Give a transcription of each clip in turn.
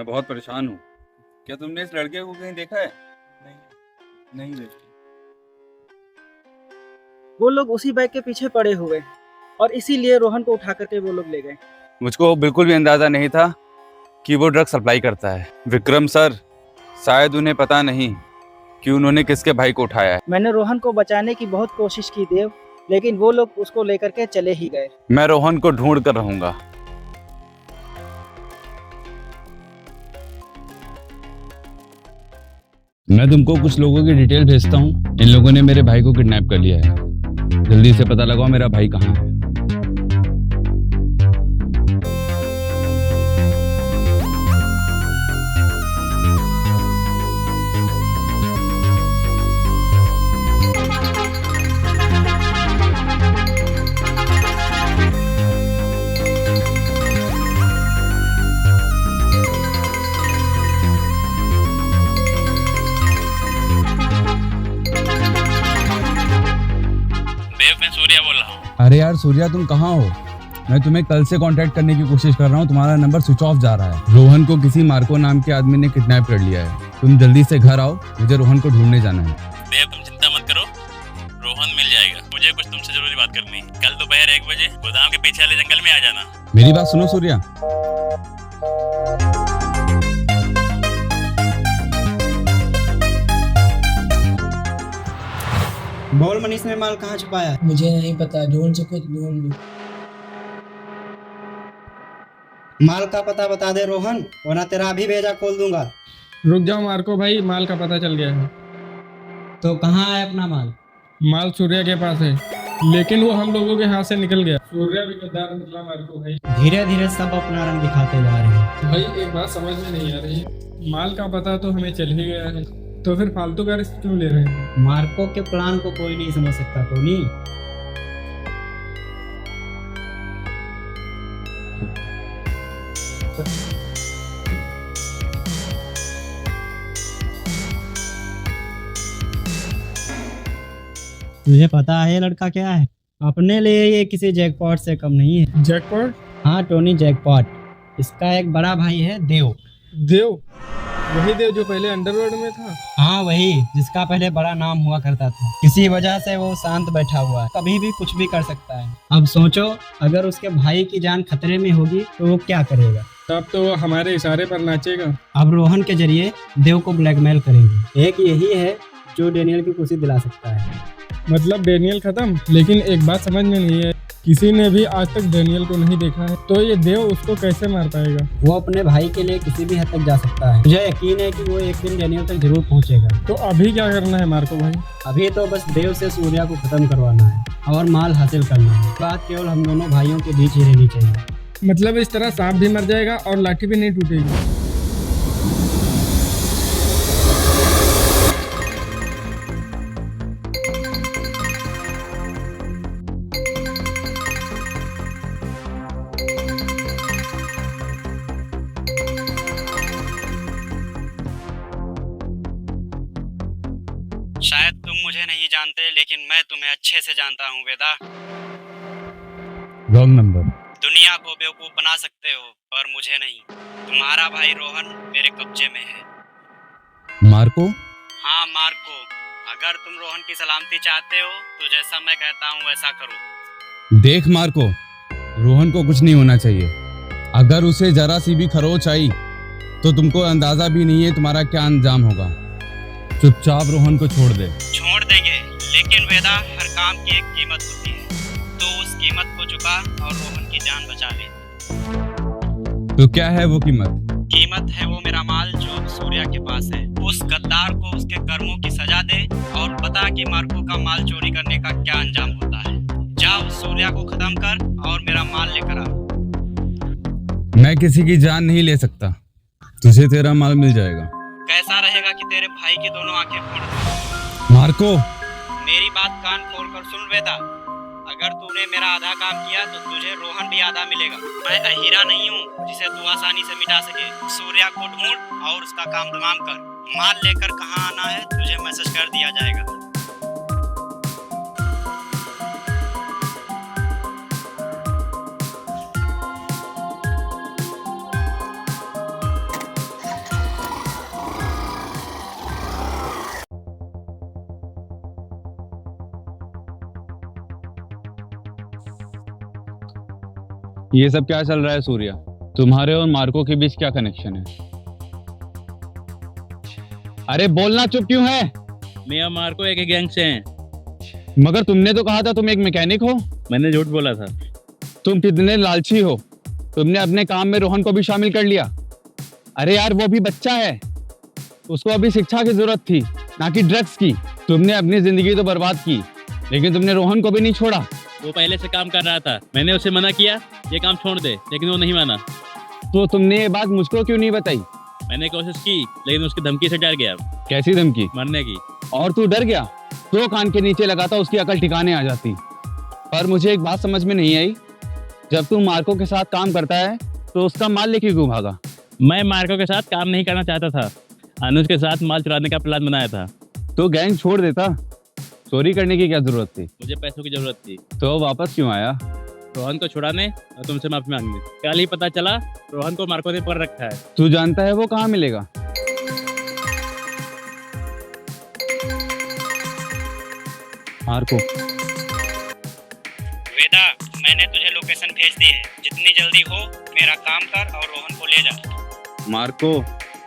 बहुत परेशान हूँ। क्या तुमने इस लड़के को कहीं देखा है? नहीं देखा। वो लोग उसी बाइक के पीछे पड़े हुए और इसीलिए रोहन को उठा करके वो लोग ले गए। मुझको बिल्कुल भी अंदाजा नहीं था कि वो ड्रग सप्लाई करता है। विक्रम सर, शायद उन्हें पता नहीं कि उन्होंने किसके भाई को उठाया है। मैंने रोहन को बचाने की बहुत कोशिश की देव, लेकिन वो लोग उसको लेकर के चले ही गए। मैं रोहन को ढूंढ कर रहूंगा। मैं तुमको कुछ लोगों की डिटेल भेजता हूँ। इन लोगों ने मेरे भाई को किडनैप कर लिया है। जल्दी से पता लगाओ मेरा भाई कहाँ है। मैं सूर्या बोल रहा हूँ। अरे यार सूर्या, तुम कहाँ हो? मैं तुम्हें कल से कांटेक्ट करने की कोशिश कर रहा हूँ। तुम्हारा नंबर स्विच ऑफ जा रहा है। रोहन को किसी मार्को नाम के आदमी ने किडनैप कर लिया है। तुम जल्दी से घर आओ, मुझे रोहन को ढूंढने जाना है। देव, तुम चिंता मत करो, रोहन मिल जाएगा। मुझे कुछ तुमसे जरूरी बात करनी है। कल दोपहर 1 बजे गोदाम के पीछे वाले जंगल में आ जाना। मेरी बात सुनो सूर्या। बोल मनीष ने माल कहाँ छुपाया है? मुझे नहीं पता, ढूंढ सको तो ढूंढ लो। माल का पता बता दे रोहन, वरना तेरा भी भेजा खोल दूंगा। रुक जाओ मार्को भाई, माल का पता चल गया है। तो कहाँ है अपना माल? माल सूर्या के पास है, लेकिन वो हम लोगों के हाथ से निकल गया। सूर्या भी गद्दार निकला मार्को भाई। धीरे धीरे सब अपना रंग दिखाते जा रहे हैं। भाई एक बात समझ में नहीं आ रही, माल का पता तो हमें चल ही गया है, तो फिर फालतू का रिस्क क्यों ले रहे हैं? मार्को के प्लान को कोई नहीं समझ सकता टोनी। तुझे पता है ये लड़का क्या है? अपने लिए ये किसी जैकपॉट से कम नहीं है। जैकपॉट? हाँ टोनी, जैकपॉट। इसका एक बड़ा भाई है देव। देव? वही देव जो पहले अंडरवर्ल्ड में था? हाँ वही, जिसका पहले बड़ा नाम हुआ करता था। किसी वजह से वो शांत बैठा हुआ है, कभी भी कुछ भी कर सकता है। अब सोचो, अगर उसके भाई की जान खतरे में होगी तो वो क्या करेगा? तब तो वो हमारे इशारे पर नाचेगा। अब रोहन के जरिए देव को ब्लैकमेल करेंगे। एक यही है जो डेनियल की खुशी दिला सकता है। मतलब डेनियल खत्म? लेकिन एक बात समझ में नहीं है, किसी ने भी आज तक डेनियल को नहीं देखा है, तो ये देव उसको कैसे मार पाएगा? वो अपने भाई के लिए किसी भी हद तक जा सकता है। मुझे यकीन है कि वो एक दिन डेनियल तक जरूर पहुंचेगा। तो अभी क्या करना है मार्को भाई? अभी तो बस देव से सूर्या को खत्म करवाना है और माल हासिल करना है। बात केवल हम दोनों भाइयों के बीच ही रहनी चाहिए। मतलब इस तरह सांप भी मर जाएगा और लाठी भी नहीं टूटेगी? शायद तुम मुझे नहीं जानते, लेकिन मैं तुम्हें अच्छे से जानता हूँ वेदा। Wrong number. दुनिया को बेवकूफ बना सकते हो पर मुझे नहीं। तुम्हारा भाई रोहन मेरे कब्जे में है। मार्को? हाँ मार्को, अगर तुम रोहन की सलामती चाहते हो तो जैसा मैं कहता हूँ वैसा करो। देख मार्को, रोहन को कुछ नहीं होना चाहिए। अगर उसे जरा सी भी खरोच आई तो तुमको अंदाजा भी नहीं है तुम्हारा क्या अंजाम होगा। चुपचाप रोहन को छोड़ दे। छोड़ देंगे, लेकिन वेदा, हर काम की एक कीमत होती है, तो उस कीमत को चुका और रोहन की जान बचा ले। तो क्या है वो कीमत? कीमत है वो मेरा माल जो अब सूर्या के पास है। उस गद्दार को उसके कर्मों की सजा दे और बता कि मार्को का माल चोरी करने का क्या अंजाम होता है। जाओ सूर्या को खत्म कर और मेरा माल लेकर आओ। मैं किसी की जान नहीं ले सकता, तुझे तेरा माल मिल जाएगा। कैसा रहेगा कि तेरे भाई की दोनों आंखें फोड़ दूं? मार्को, मेरी बात कान खोल कर सुन वेदा। अगर तूने मेरा आधा काम किया तो तुझे रोहन भी आधा मिलेगा। मैं अहीरा नहीं हूँ जिसे तू आसानी से मिटा सके। सूर्या को ढूंढ और उसका काम तमाम कर। माल लेकर कहाँ आना है तुझे मैसेज कर दिया जाएगा। ये सब क्या चल रहा है सूर्या? तुम्हारे और मार्को के बीच क्या कनेक्शन है? अरे बोलना, चुप क्यों है? मैं और मार्को एक ही गैंग से हैं। मगर तुमने तो कहा था तुम एक मैकेनिक हो। मैंने झूठ बोला था। तुम कितने लालची हो, तुमने अपने काम में रोहन को भी शामिल कर लिया। अरे यार वो भी बच्चा है, उसको अभी शिक्षा की जरूरत थी, ना कि ड्रग्स की। तुमने अपनी जिंदगी तो बर्बाद की, लेकिन तुमने रोहन को भी नहीं छोड़ा। वो पहले से काम कर रहा था, मैंने उसे मना किया ये काम छोड़ दे, लेकिन वो नहीं माना। तो तुमने ये बात मुझको क्यों नहीं बताई? मैंने कोशिश की, लेकिन उसकी धमकी से डर गया। कैसी धमकी? मरने की। और तू डर गया तो कान के नीचे लगाता उसकी अकल ठिकाने आ जाती। पर मुझे एक बात समझ में नहीं आई, जब तू मार्को के साथ काम करता है तो उसका माल लेके क्यों भागा? मैं मार्को के साथ काम नहीं करना चाहता था, अनुज के साथ माल चुराने का प्लान बनाया था। तो गैंग छोड़ देता, चोरी करने की क्या जरूरत थी? मुझे पैसों की जरूरत थी, तो वापस क्यों आया? रोहन को छुड़ाने और तुमसे माफी मांगने। कल ही पता चला रोहन को मार्को ने पकड़ रखा है। तू जानता है वो कहाँ मिलेगा? मार्को, वेदा, मैंने तुझे लोकेशन भेज दी है। जितनी जल्दी हो मेरा काम कर और रोहन को ले जा। मार्को,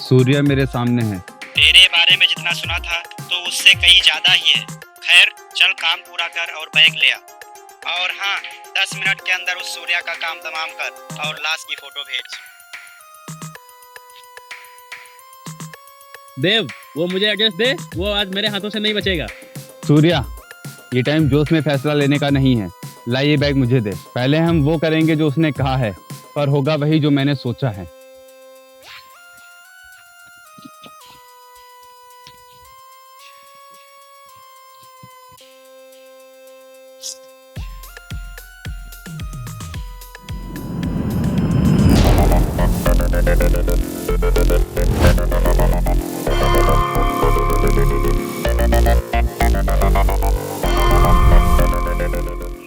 सूर्या मेरे सामने है। तेरे बारे में जितना सुना था तो उससे कहीं ज्यादा ही है। खैर चल काम पूरा कर और बैग ले आ। और हाँ, 10 मिनट के अंदर उस सूर्या का काम तमाम कर और लाश की फोटो भेज। देव, वो मुझे एड्रेस दे, वो आज मेरे हाथों से नहीं बचेगा। सूर्या, ये टाइम जोश में फैसला लेने का नहीं है। ला ये बैग मुझे दे। पहले हम वो करेंगे जो उसने कहा है, पर होगा वही जो मैंने सोचा है।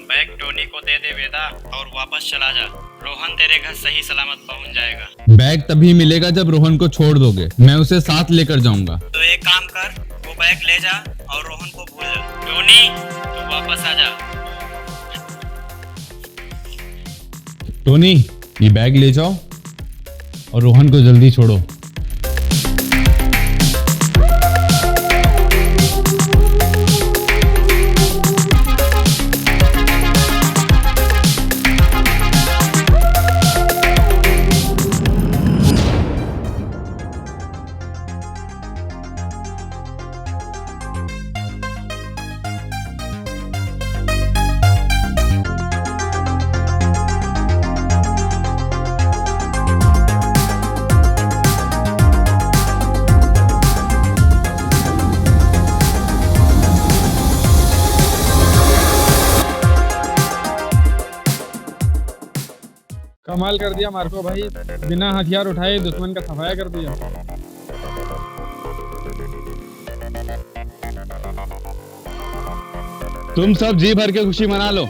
बैग टोनी को दे दे वेदा और वापस चला जा। रोहन तेरे घर सही सलामत पहुंच जाएगा। बैग तभी मिलेगा जब रोहन को छोड़ दोगे, मैं उसे साथ लेकर जाऊंगा। तो एक काम कर, वो बैग ले जा और रोहन को भूल जा। टोनी, तू वापस आ जा। टोनी, ये बैग ले जाओ और रोहन को जल्दी छोड़ो। कमाल कर दिया मार्को भाई, बिना हथियार उठाए दुश्मन का सफाया कर दिया। तुम सब जी भर के खुशी मना लो।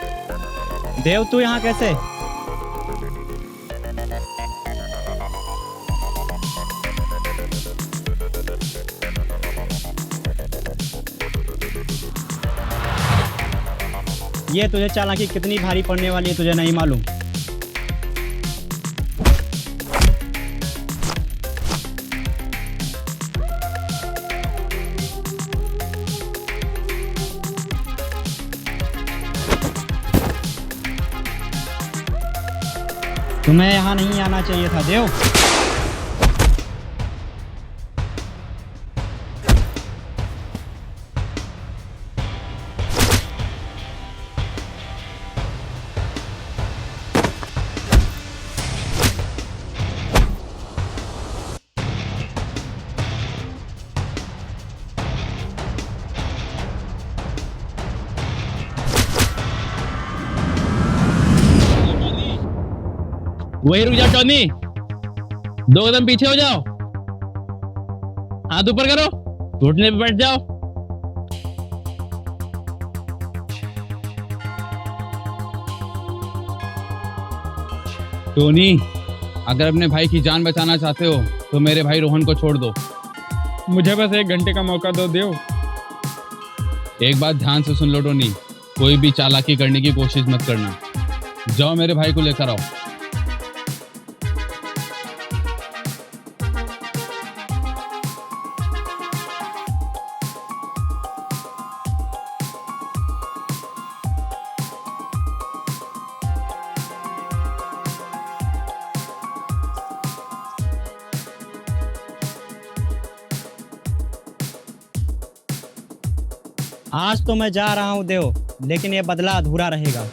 देव, तू यहाँ कैसे? ये तुझे चालाकी कितनी भारी पड़ने वाली है तुझे नहीं मालूम? तुम्हें यहाँ नहीं आना चाहिए था देव। वही रुक जाओ टोनी, 2 कदम पीछे हो जाओ, हाथ ऊपर करो, घुटने पे बैठ जाओ। टोनी, अगर अपने भाई की जान बचाना चाहते हो तो मेरे भाई रोहन को छोड़ दो। मुझे बस 1 घंटे का मौका दो देव। एक बात ध्यान से सुन लो टोनी, कोई भी चालाकी करने की कोशिश मत करना। जाओ मेरे भाई को लेकर आओ। आज तो मैं जा रहा हूँ देव, लेकिन ये बदला अधूरा रहेगा।